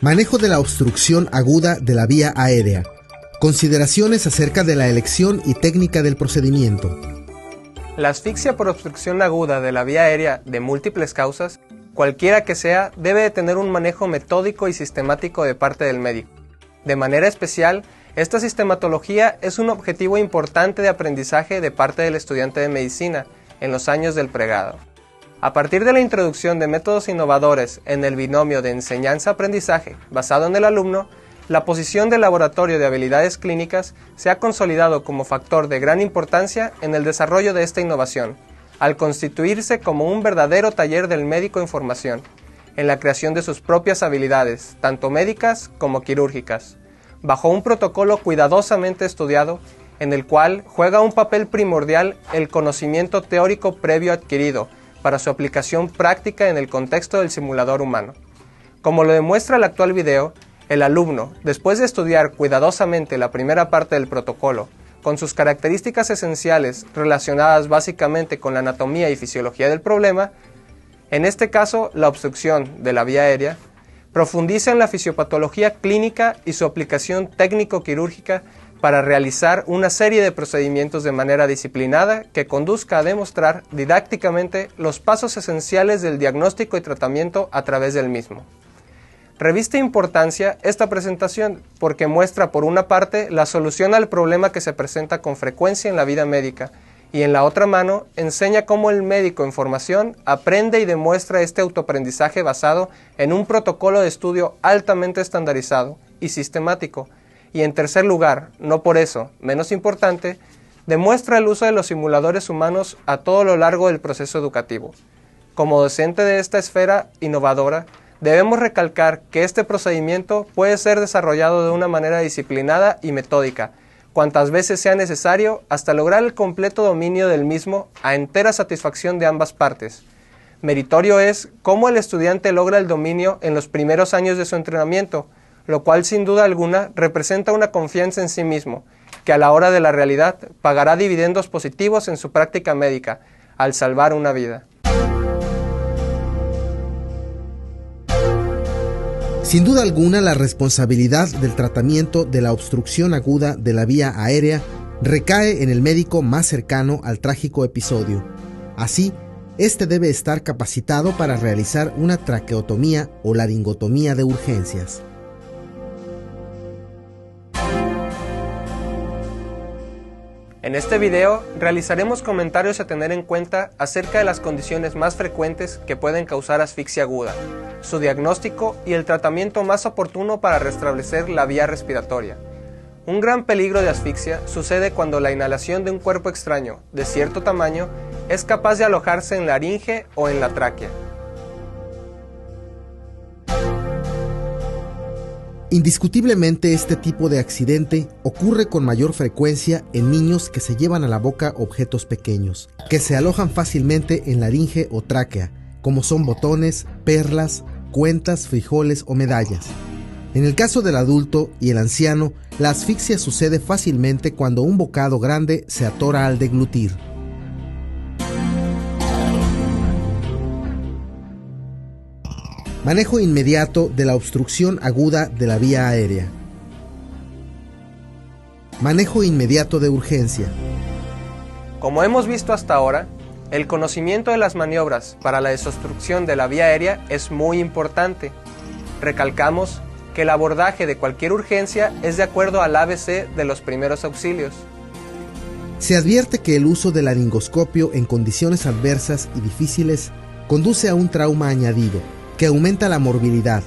Manejo de la obstrucción aguda de la vía aérea. Consideraciones acerca de la elección y técnica del procedimiento. La asfixia por obstrucción aguda de la vía aérea de múltiples causas, cualquiera que sea, debe de tener un manejo metódico y sistemático de parte del médico. De manera especial, esta sistematología es un objetivo importante de aprendizaje de parte del estudiante de medicina en los años del pregrado. A partir de la introducción de métodos innovadores en el binomio de enseñanza-aprendizaje basado en el alumno, la posición del laboratorio de habilidades clínicas se ha consolidado como factor de gran importancia en el desarrollo de esta innovación, al constituirse como un verdadero taller del médico en formación, en la creación de sus propias habilidades, tanto médicas como quirúrgicas, bajo un protocolo cuidadosamente estudiado, en el cual juega un papel primordial el conocimiento teórico previo adquirido para su aplicación práctica en el contexto del simulador humano. Como lo demuestra el actual video, el alumno, después de estudiar cuidadosamente la primera parte del protocolo, con sus características esenciales relacionadas básicamente con la anatomía y fisiología del problema, en este caso la obstrucción de la vía aérea, profundiza en la fisiopatología clínica y su aplicación técnico-quirúrgica para realizar una serie de procedimientos de manera disciplinada que conduzca a demostrar didácticamente los pasos esenciales del diagnóstico y tratamiento a través del mismo. Reviste importancia esta presentación porque muestra por una parte la solución al problema que se presenta con frecuencia en la vida médica y en la otra mano enseña cómo el médico en formación aprende y demuestra este autoaprendizaje basado en un protocolo de estudio altamente estandarizado y sistemático. Y en tercer lugar, no por eso menos importante, demuestra el uso de los simuladores humanos a todo lo largo del proceso educativo. Como docente de esta esfera innovadora, debemos recalcar que este procedimiento puede ser desarrollado de una manera disciplinada y metódica, cuantas veces sea necesario hasta lograr el completo dominio del mismo a entera satisfacción de ambas partes. Meritorio es cómo el estudiante logra el dominio en los primeros años de su entrenamiento, lo cual sin duda alguna representa una confianza en sí mismo, que a la hora de la realidad pagará dividendos positivos en su práctica médica, al salvar una vida. Sin duda alguna, la responsabilidad del tratamiento de la obstrucción aguda de la vía aérea recae en el médico más cercano al trágico episodio. Así, este debe estar capacitado para realizar una traqueotomía o laringotomía de urgencias. En este video realizaremos comentarios a tener en cuenta acerca de las condiciones más frecuentes que pueden causar asfixia aguda, su diagnóstico y el tratamiento más oportuno para restablecer la vía respiratoria. Un gran peligro de asfixia sucede cuando la inhalación de un cuerpo extraño de cierto tamaño es capaz de alojarse en la laringe o en la tráquea. Indiscutiblemente, este tipo de accidente ocurre con mayor frecuencia en niños que se llevan a la boca objetos pequeños, que se alojan fácilmente en laringe o tráquea, como son botones, perlas, cuentas, frijoles o medallas. En el caso del adulto y el anciano, la asfixia sucede fácilmente cuando un bocado grande se atora al deglutir. Manejo inmediato de la obstrucción aguda de la vía aérea. Manejo inmediato de urgencia. Como hemos visto hasta ahora, el conocimiento de las maniobras para la desobstrucción de la vía aérea es muy importante. Recalcamos que el abordaje de cualquier urgencia es de acuerdo al ABC de los primeros auxilios. Se advierte que el uso del laringoscopio en condiciones adversas y difíciles conduce a un trauma añadido, que aumenta la morbilidad.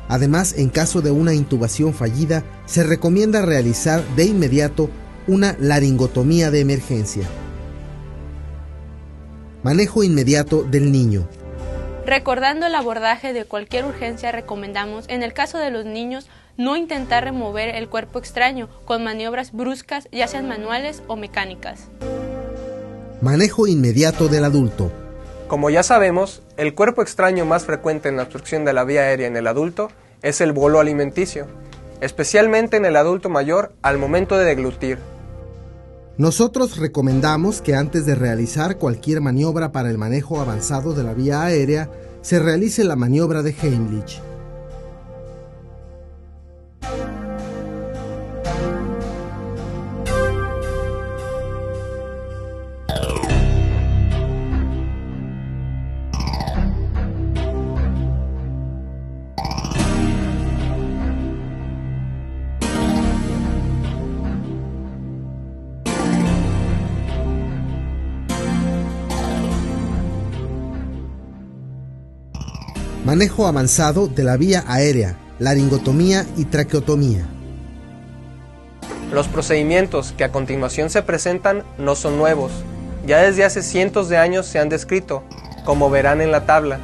Además, en caso de una intubación fallida, se recomienda realizar de inmediato una laringotomía de emergencia. Manejo inmediato del niño. Recordando el abordaje de cualquier urgencia, recomendamos, en el caso de los niños, no intentar remover el cuerpo extraño con maniobras bruscas, ya sean manuales o mecánicas. Manejo inmediato del adulto. Como ya sabemos, el cuerpo extraño más frecuente en la obstrucción de la vía aérea en el adulto es el bolo alimenticio, especialmente en el adulto mayor al momento de deglutir. Nosotros recomendamos que antes de realizar cualquier maniobra para el manejo avanzado de la vía aérea, se realice la maniobra de Heimlich. Manejo avanzado de la vía aérea, laringotomía y traqueotomía. Los procedimientos que a continuación se presentan no son nuevos. Ya desde hace cientos de años se han descrito, como verán en la tabla.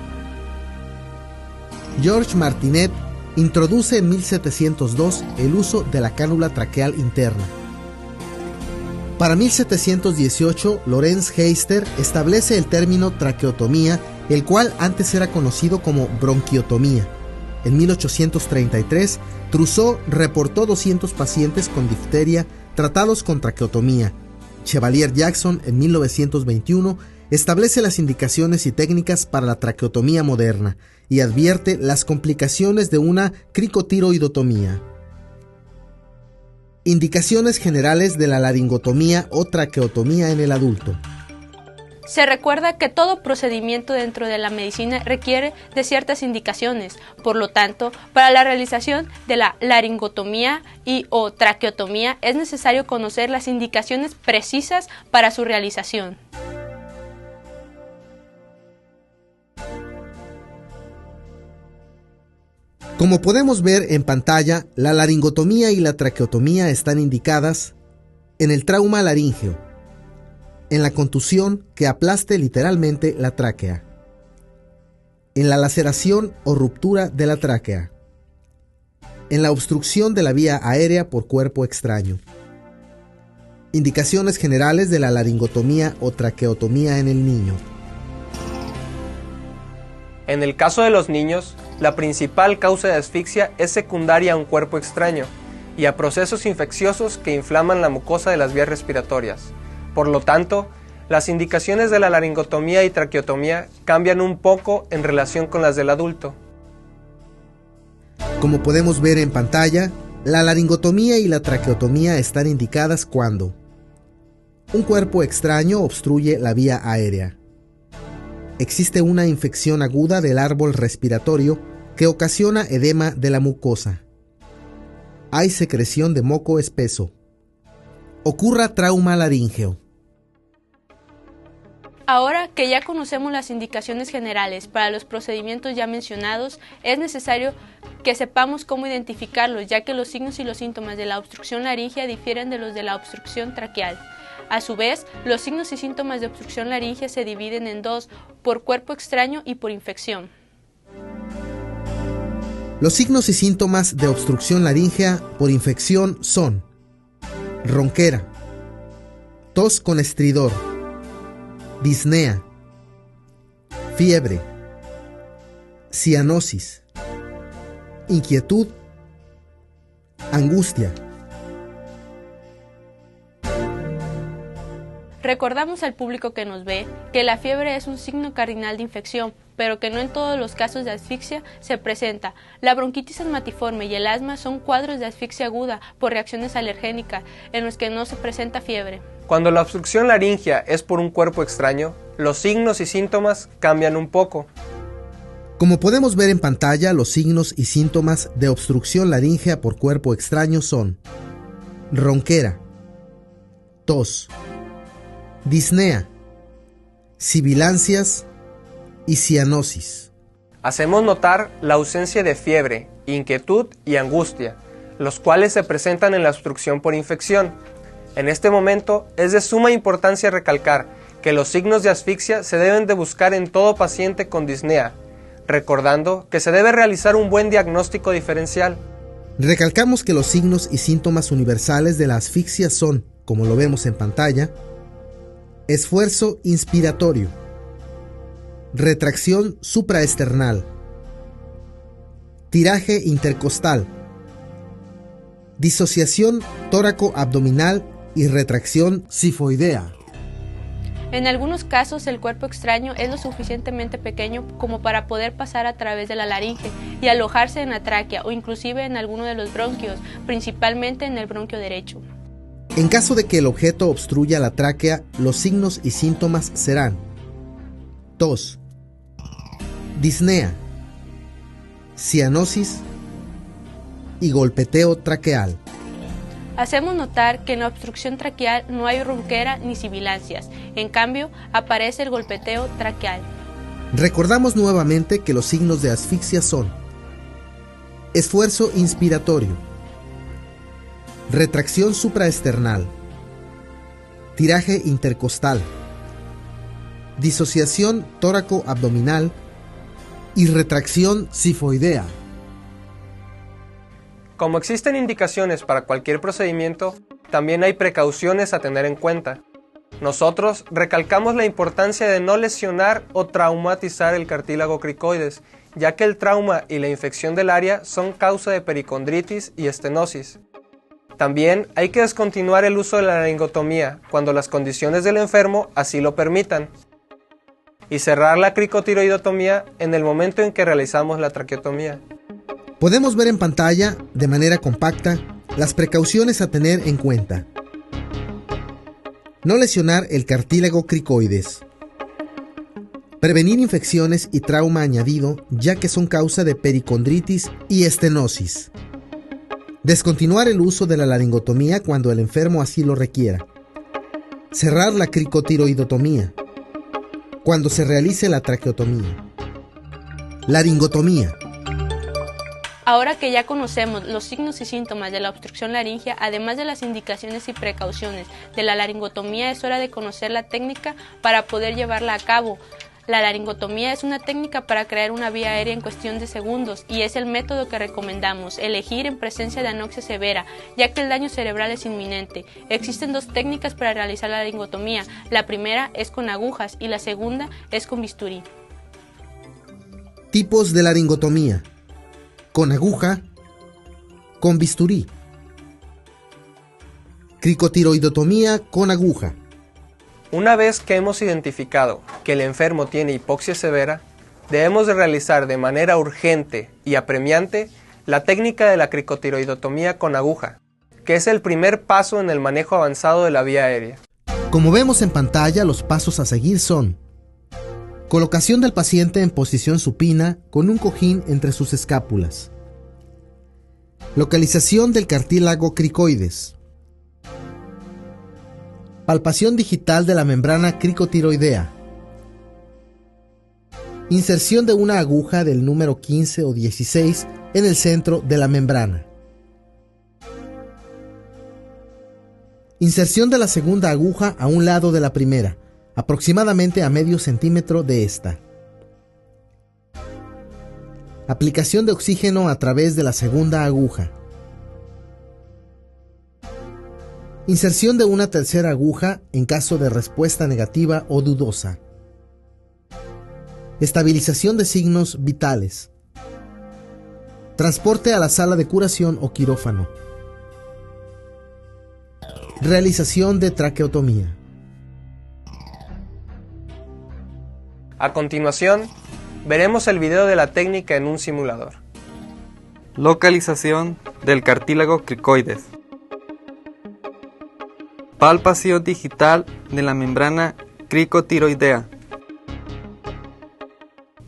George Martinet introduce en 1702 el uso de la cánula traqueal interna. Para 1718, Lorenz Heister establece el término traqueotomía, el cual antes era conocido como bronquiotomía. En 1833, Trousseau reportó 200 pacientes con difteria tratados con traqueotomía. Chevalier Jackson, en 1921, establece las indicaciones y técnicas para la traqueotomía moderna y advierte las complicaciones de una cricotiroidotomía. Indicaciones generales de la laringotomía o traqueotomía en el adulto. Se recuerda que todo procedimiento dentro de la medicina requiere de ciertas indicaciones. Por lo tanto, para la realización de la laringotomía o traqueotomía es necesario conocer las indicaciones precisas para su realización. Como podemos ver en pantalla, la laringotomía y la traqueotomía están indicadas en el trauma laríngeo, en la contusión que aplaste literalmente la tráquea, en la laceración o ruptura de la tráquea, en la obstrucción de la vía aérea por cuerpo extraño. Indicaciones generales de la laringotomía o traqueotomía en el niño. En el caso de los niños, la principal causa de asfixia es secundaria a un cuerpo extraño y a procesos infecciosos que inflaman la mucosa de las vías respiratorias. Por lo tanto, las indicaciones de la laringotomía y traqueotomía cambian un poco en relación con las del adulto. Como podemos ver en pantalla, la laringotomía y la traqueotomía están indicadas cuando un cuerpo extraño obstruye la vía aérea. Existe una infección aguda del árbol respiratorio que ocasiona edema de la mucosa. Hay secreción de moco espeso. Ocurra trauma laríngeo. Ahora que ya conocemos las indicaciones generales para los procedimientos ya mencionados, es necesario que sepamos cómo identificarlos, ya que los signos y los síntomas de la obstrucción laríngea difieren de los de la obstrucción traqueal. A su vez, los signos y síntomas de obstrucción laríngea se dividen en dos, por cuerpo extraño y por infección. Los signos y síntomas de obstrucción laríngea por infección son ronquera, tos con estridor, disnea, fiebre, cianosis, inquietud, angustia. Recordamos al público que nos ve que la fiebre es un signo cardinal de infección, pero que no en todos los casos de asfixia se presenta. La bronquitis asmatiforme y el asma son cuadros de asfixia aguda por reacciones alergénicas en los que no se presenta fiebre. Cuando la obstrucción laríngea es por un cuerpo extraño, los signos y síntomas cambian un poco. Como podemos ver en pantalla, los signos y síntomas de obstrucción laríngea por cuerpo extraño son ronquera, tos, disnea, sibilancias y cianosis. Hacemos notar la ausencia de fiebre, inquietud y angustia, los cuales se presentan en la obstrucción por infección. En este momento es de suma importancia recalcar que los signos de asfixia se deben de buscar en todo paciente con disnea, recordando que se debe realizar un buen diagnóstico diferencial. Recalcamos que los signos y síntomas universales de la asfixia son, como lo vemos en pantalla, esfuerzo inspiratorio, retracción supraesternal, tiraje intercostal, disociación tóraco-abdominal y retracción sifoidea. En algunos casos el cuerpo extraño es lo suficientemente pequeño como para poder pasar a través de la laringe y alojarse en la tráquea o inclusive en alguno de los bronquios, principalmente en el bronquio derecho. En caso de que el objeto obstruya la tráquea, los signos y síntomas serán tos, disnea, cianosis y golpeteo traqueal. Hacemos notar que en la obstrucción traqueal no hay ronquera ni sibilancias, en cambio aparece el golpeteo traqueal. Recordamos nuevamente que los signos de asfixia son esfuerzo inspiratorio, retracción supraesternal, tiraje intercostal, disociación tóraco-abdominal y retracción sifoidea. Como existen indicaciones para cualquier procedimiento, también hay precauciones a tener en cuenta. Nosotros recalcamos la importancia de no lesionar o traumatizar el cartílago cricoides, ya que el trauma y la infección del área son causa de pericondritis y estenosis. También hay que descontinuar el uso de la laringotomía cuando las condiciones del enfermo así lo permitan, y cerrar la cricotiroidotomía en el momento en que realizamos la traqueotomía. Podemos ver en pantalla, de manera compacta, las precauciones a tener en cuenta. No lesionar el cartílago cricoides. Prevenir infecciones y trauma añadido, ya que son causa de pericondritis y estenosis. Descontinuar el uso de la laringotomía cuando el enfermo así lo requiera. Cerrar la cricotiroidotomía cuando se realice la traqueotomía. Laringotomía. Ahora que ya conocemos los signos y síntomas de la obstrucción laringea, además de las indicaciones y precauciones de la laringotomía, es hora de conocer la técnica para poder llevarla a cabo. La laringotomía es una técnica para crear una vía aérea en cuestión de segundos y es el método que recomendamos elegir en presencia de anoxia severa, ya que el daño cerebral es inminente. Existen dos técnicas para realizar la laringotomía. La primera es con agujas y la segunda es con bisturí. Tipos de laringotomía: con aguja, con bisturí. Cricotiroidotomía con aguja. Una vez que hemos identificado que el enfermo tiene hipoxia severa, debemos de realizar de manera urgente y apremiante la técnica de la cricotiroidotomía con aguja, que es el primer paso en el manejo avanzado de la vía aérea. Como vemos en pantalla, los pasos a seguir son: colocación del paciente en posición supina con un cojín entre sus escápulas. Localización del cartílago cricoides. Palpación digital de la membrana cricotiroidea. Inserción de una aguja del número 15 o 16 en el centro de la membrana. Inserción de la segunda aguja a un lado de la primera, aproximadamente a medio centímetro de esta. Aplicación de oxígeno a través de la segunda aguja. Inserción de una tercera aguja en caso de respuesta negativa o dudosa. Estabilización de signos vitales. Transporte a la sala de curación o quirófano. Realización de traqueotomía. A continuación, veremos el video de la técnica en un simulador. Localización del cartílago cricoides. Palpación digital de la membrana cricotiroidea.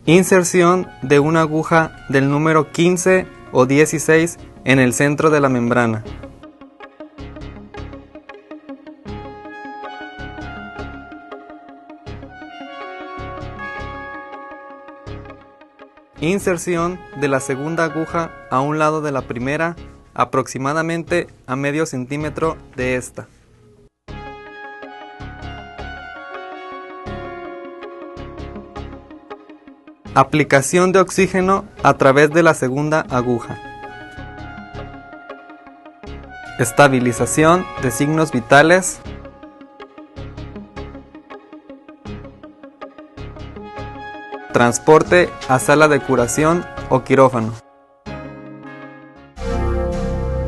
Inserción de una aguja del número 15 o 16 en el centro de la membrana. Inserción de la segunda aguja a un lado de la primera, aproximadamente a medio centímetro de esta. Aplicación de oxígeno a través de la segunda aguja. Estabilización de signos vitales. Transporte a sala de curación o quirófano.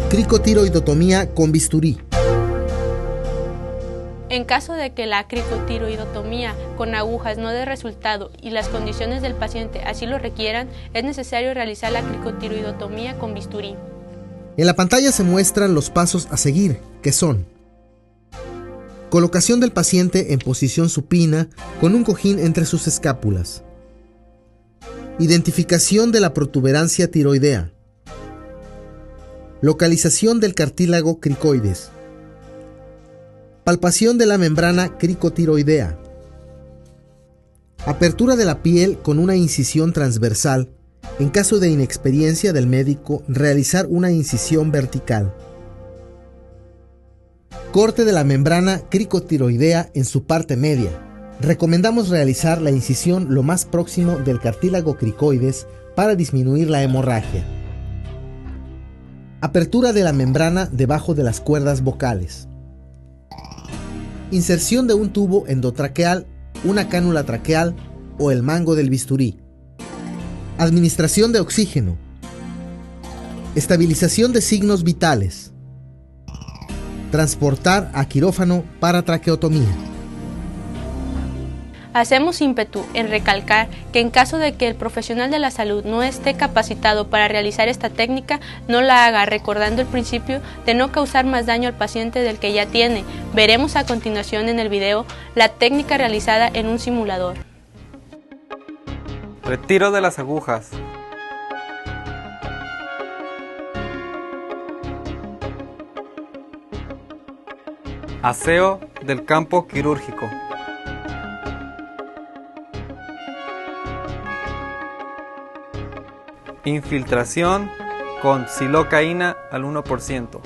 Cricotiroidotomía con bisturí. En caso de que la cricotiroidotomía con agujas no dé resultado y las condiciones del paciente así lo requieran, es necesario realizar la cricotiroidotomía con bisturí. En la pantalla se muestran los pasos a seguir, que son: colocación del paciente en posición supina con un cojín entre sus escápulas. Identificación de la protuberancia tiroidea. Localización del cartílago cricoides. Palpación de la membrana cricotiroidea. Apertura de la piel con una incisión transversal. En caso de inexperiencia del médico, realizar una incisión vertical. Corte de la membrana cricotiroidea en su parte media. Recomendamos realizar la incisión lo más próximo del cartílago cricoides para disminuir la hemorragia. Apertura de la membrana debajo de las cuerdas vocales. Inserción de un tubo endotraqueal, una cánula traqueal o el mango del bisturí. Administración de oxígeno. Estabilización de signos vitales. Transportar a quirófano para traqueotomía. Hacemos ímpetu en recalcar que en caso de que el profesional de la salud no esté capacitado para realizar esta técnica, no la haga, recordando el principio de no causar más daño al paciente del que ya tiene. Veremos a continuación en el video la técnica realizada en un simulador. Retiro de las agujas. Aseo del campo quirúrgico. Infiltración con silocaína al 1%.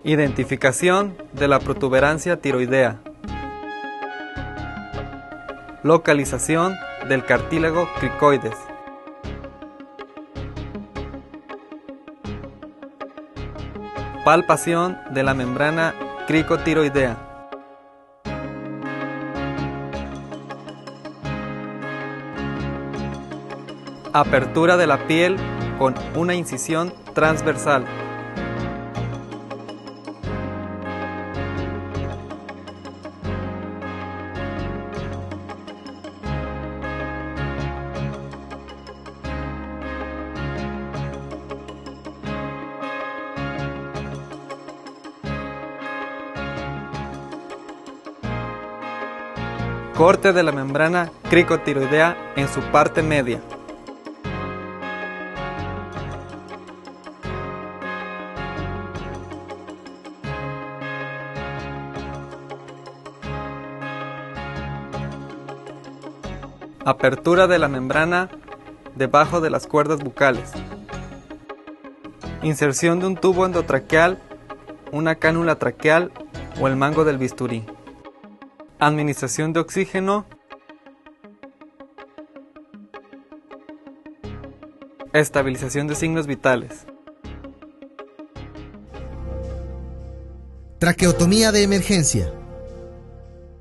Identificación de la protuberancia tiroidea. Localización del cartílago cricoides. Palpación de la membrana cricotiroidea. Apertura de la piel con una incisión transversal. Corte de la membrana cricotiroidea en su parte media. Apertura de la membrana debajo de las cuerdas bucales. Inserción de un tubo endotraqueal, una cánula traqueal o el mango del bisturí. Administración de oxígeno. Estabilización de signos vitales. Traqueotomía de emergencia.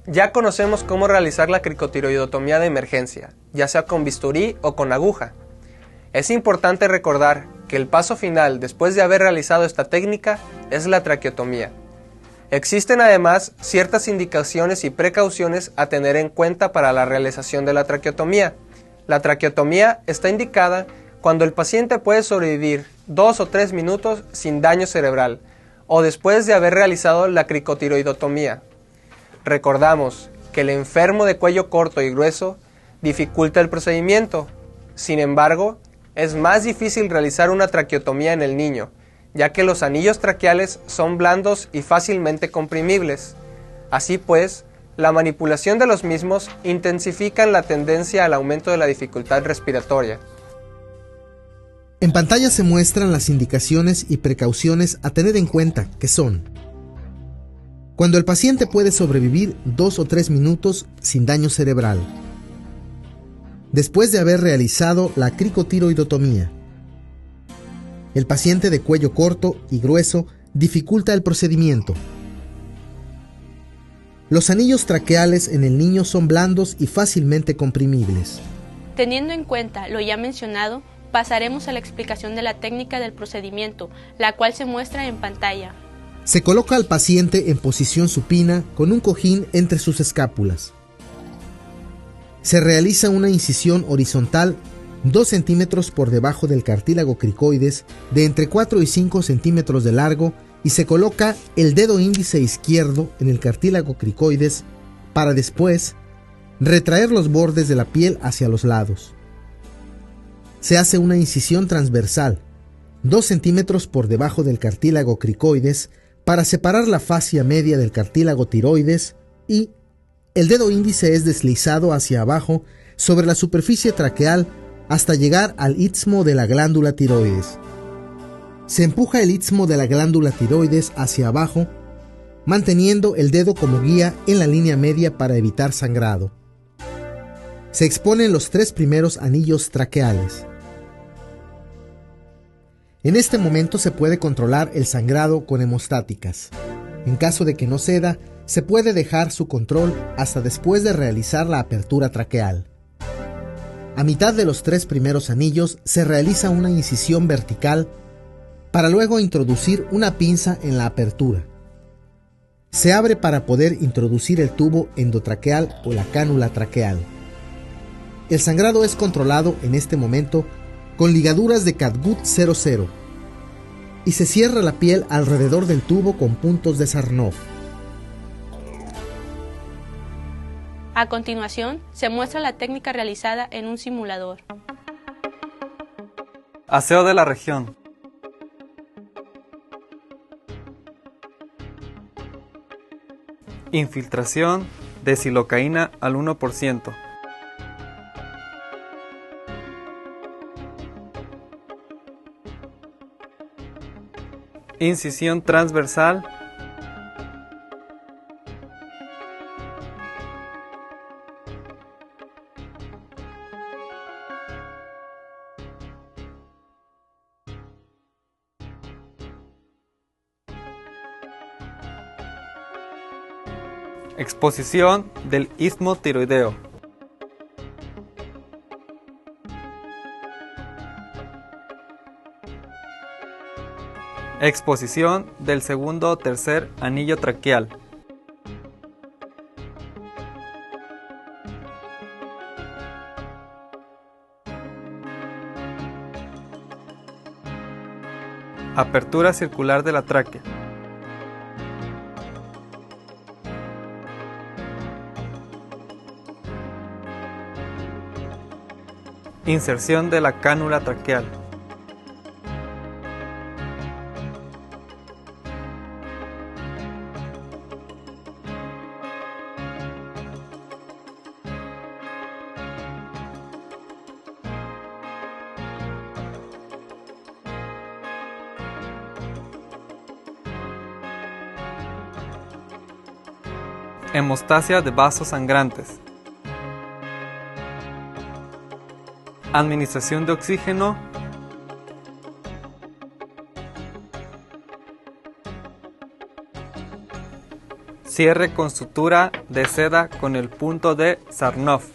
Ya conocemos cómo realizar la cricotiroidotomía de emergencia, ya sea con bisturí o con aguja. Es importante recordar que el paso final después de haber realizado esta técnica es la traqueotomía. Existen además ciertas indicaciones y precauciones a tener en cuenta para la realización de la traqueotomía. La traqueotomía está indicada cuando el paciente puede sobrevivir 2 o 3 minutos sin daño cerebral o después de haber realizado la cricotiroidotomía. Recordamos que el enfermo de cuello corto y grueso dificulta el procedimiento. Sin embargo, es más difícil realizar una traqueotomía en el niño, ya que los anillos traqueales son blandos y fácilmente comprimibles. Así pues, la manipulación de los mismos intensifican la tendencia al aumento de la dificultad respiratoria. En pantalla se muestran las indicaciones y precauciones a tener en cuenta, que son: cuando el paciente puede sobrevivir 2 o 3 minutos sin daño cerebral, después de haber realizado la cricotiroidotomía, el paciente de cuello corto y grueso dificulta el procedimiento. Los anillos traqueales en el niño son blandos y fácilmente comprimibles. Teniendo en cuenta lo ya mencionado, pasaremos a la explicación de la técnica del procedimiento, la cual se muestra en pantalla. Se coloca al paciente en posición supina con un cojín entre sus escápulas. Se realiza una incisión horizontal 2 centímetros por debajo del cartílago cricoides, de entre 4 y 5 centímetros de largo, y se coloca el dedo índice izquierdo en el cartílago cricoides para después retraer los bordes de la piel hacia los lados. Se hace una incisión transversal, 2 centímetros por debajo del cartílago cricoides para separar la fascia media del cartílago tiroides y el dedo índice es deslizado hacia abajo sobre la superficie traqueal hasta llegar al istmo de la glándula tiroides. Se empuja el istmo de la glándula tiroides hacia abajo, manteniendo el dedo como guía en la línea media para evitar sangrado. Se exponen los 3 primeros anillos traqueales. En este momento se puede controlar el sangrado con hemostáticas. En caso de que no ceda, se puede dejar su control hasta después de realizar la apertura traqueal. A mitad de los 3 primeros anillos se realiza una incisión vertical para luego introducir una pinza en la apertura. Se abre para poder introducir el tubo endotraqueal o la cánula traqueal. El sangrado es controlado en este momento con ligaduras de Catgut 00 y se cierra la piel alrededor del tubo con puntos de Sarnoff. A continuación, se muestra la técnica realizada en un simulador. Aseo de la región. Infiltración de silocaína al 1%. Incisión transversal. Exposición del istmo tiroideo. Exposición del segundo o tercer anillo traqueal. Apertura circular de la tráquea. Inserción de la cánula traqueal. Hemostasia de vasos sangrantes. Administración de oxígeno. Cierre con sutura de seda con el punto de Sarnoff.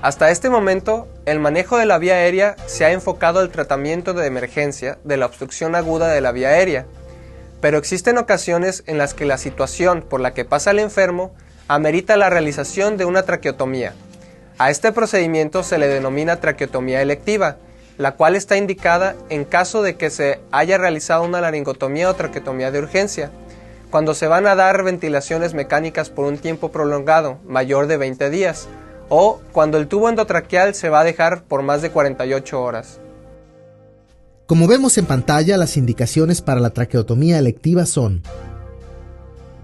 Hasta este momento, el manejo de la vía aérea se ha enfocado al tratamiento de emergencia de la obstrucción aguda de la vía aérea, pero existen ocasiones en las que la situación por la que pasa el enfermo amerita la realización de una traqueotomía. A este procedimiento se le denomina traqueotomía electiva, la cual está indicada en caso de que se haya realizado una laringotomía o traqueotomía de urgencia, cuando se van a dar ventilaciones mecánicas por un tiempo prolongado, mayor de 20 días, o cuando el tubo endotraqueal se va a dejar por más de 48 horas. Como vemos en pantalla, las indicaciones para la traqueotomía electiva son: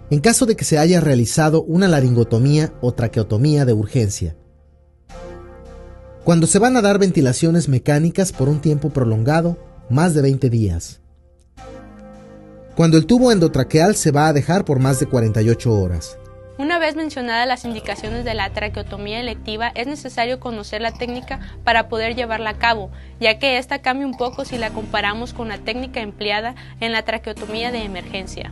en caso de que se haya realizado una laringotomía o traqueotomía de urgencia, cuando se van a dar ventilaciones mecánicas por un tiempo prolongado, más de 20 días, cuando el tubo endotraqueal se va a dejar por más de 48 horas. Una vez mencionadas las indicaciones de la traqueotomía electiva, es necesario conocer la técnica para poder llevarla a cabo, ya que esta cambia un poco si la comparamos con la técnica empleada en la traqueotomía de emergencia.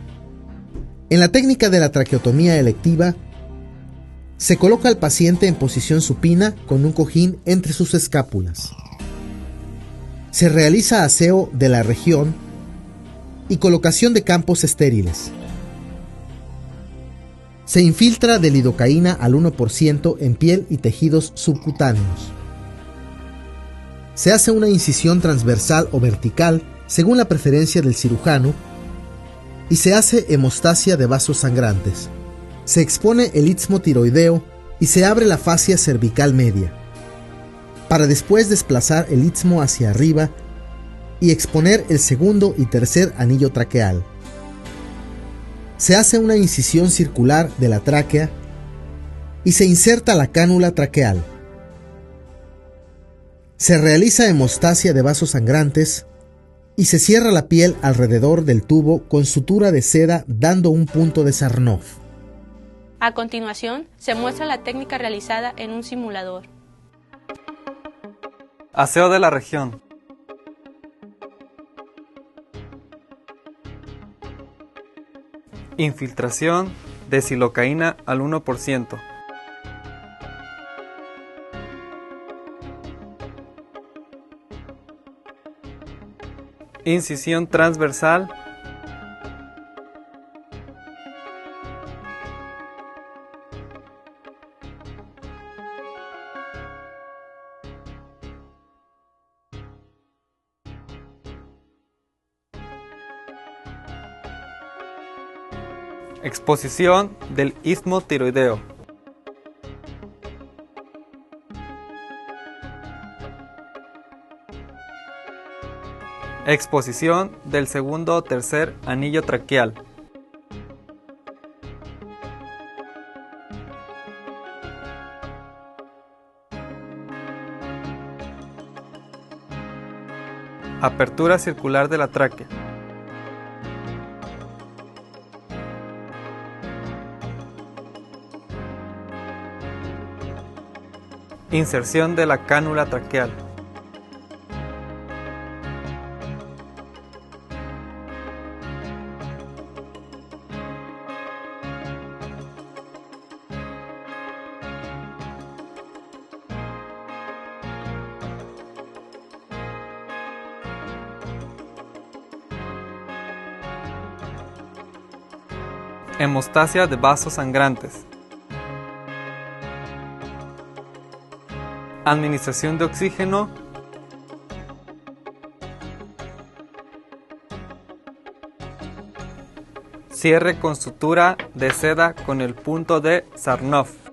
En la técnica de la traqueotomía electiva, se coloca al paciente en posición supina con un cojín entre sus escápulas. Se realiza aseo de la región y colocación de campos estériles. Se infiltra de lidocaína al 1% en piel y tejidos subcutáneos. Se hace una incisión transversal o vertical según la preferencia del cirujano y se hace hemostasia de vasos sangrantes. Se expone el istmo tiroideo y se abre la fascia cervical media, para después desplazar el istmo hacia arriba y exponer el segundo y tercer anillo traqueal. Se hace una incisión circular de la tráquea y se inserta la cánula traqueal. Se realiza hemostasia de vasos sangrantes y se cierra la piel alrededor del tubo con sutura de seda dando un punto de Sarnoff. A continuación, se muestra la técnica realizada en un simulador. Aseo de la región. Infiltración de silocaína al 1%. Incisión transversal. Exposición del istmo tiroideo. Exposición del segundo o tercer anillo traqueal. Apertura circular de la tráquea. Inserción de la cánula traqueal. Hemostasia de vasos sangrantes. Administración de oxígeno. Cierre con sutura de seda con el punto de Sarnoff.